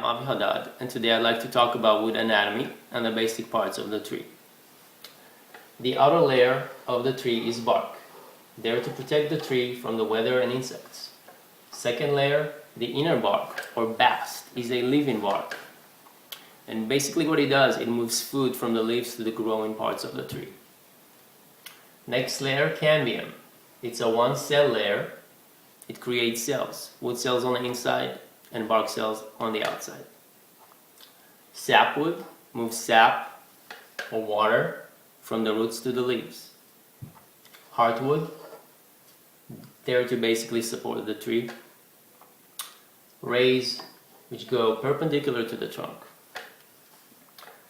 I'm Hadad, and today I'd like to talk about wood anatomy and the basic parts of the tree. The outer layer of the tree is bark, there to protect the tree from the weather and insects. Second layer, the inner bark, or bast, is a living bark. And basically what it does, it moves food from the leaves to the growing parts of the tree. Next layer, cambium. It's a one-cell layer. It creates cells, wood cells on the inside and bark cells on the outside. Sapwood moves sap or water from the roots to the leaves. Hardwood, there to basically support the tree. Rays, which go perpendicular to the trunk.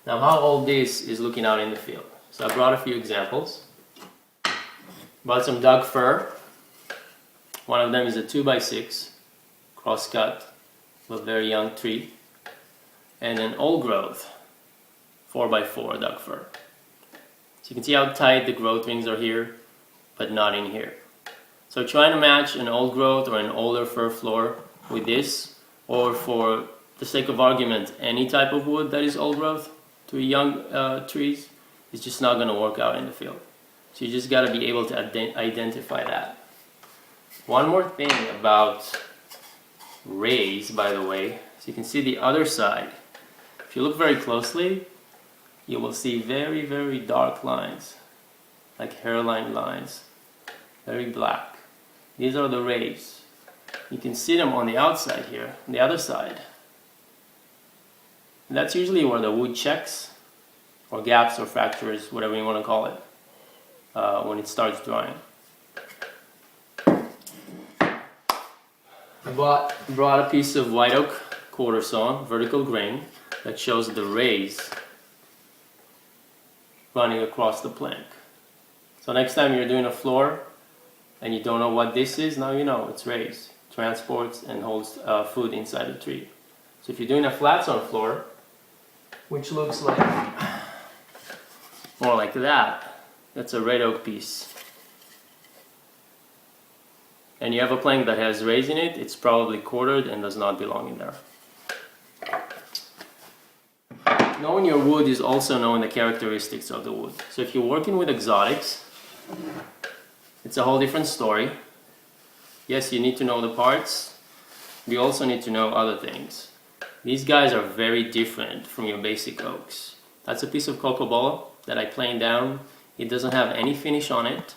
Now how all this is looking out in the field. So I brought a few examples. Brought some Doug fir. One of them is a 2x6 cross-cut of a very young tree, and an old growth 4x4 Doug fir. So you can see how tight the growth rings are here, but not in here. So trying to match an old growth or an older fir floor with this, or for the sake of argument, any type of wood that is old growth to young trees, is just not going to work out in the field. So you just got to be able to identify that. One more thing about rays, by the way, so you can see the other side. If you look very closely, you will see very, very dark lines, like hairline lines, very black. These are the rays. You can see them on the outside here, on the other side. And that's usually where the wood checks, or gaps, or fractures, whatever you want to call it, when it starts drying. I brought a piece of white oak quarter sawn, vertical grain, that shows the rays running across the plank. So next time you're doing a floor and you don't know what this is, now you know it's rays. Transports and holds food inside the tree. So if you're doing a flat sawn floor, which looks like more like that, that's a red oak piece. And you have a plank that has rays in it, it's probably quartered and does not belong in there. Knowing your wood is also knowing the characteristics of the wood. So if you're working with exotics, it's a whole different story. Yes, you need to know the parts, but you also need to know other things. These guys are very different from your basic oaks. That's a piece of cocobolo that I planed down. It doesn't have any finish on it.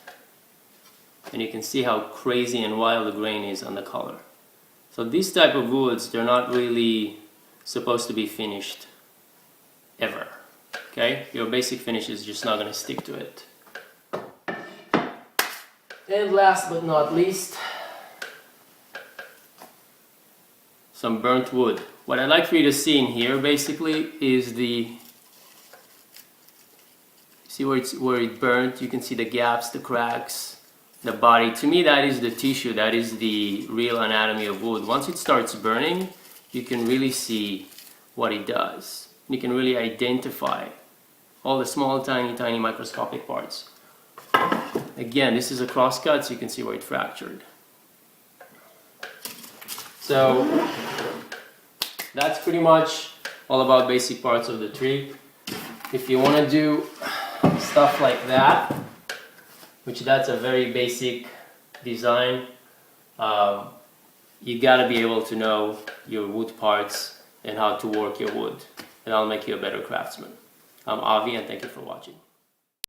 And you can see how crazy and wild the grain is on the color. So these type of woods, they're not really supposed to be finished ever. Okay? Your basic finish is just not going to stick to it. And last but not least, some burnt wood. What I'd like for you to see in here basically is see where it burnt. You can see the gaps, the cracks, the body. To me, that is the tissue, that is the real anatomy of wood. Once it starts burning, you can really see what it does. You can really identify all the small, tiny microscopic parts. Again, this is a crosscut, so you can see where it fractured. So that's pretty much all about basic parts of the tree. If you want to do stuff like that, which that's a very basic design, you got to be able to know your wood parts and how to work your wood, and that'll make you a better craftsman. I'm Avi, and thank you for watching.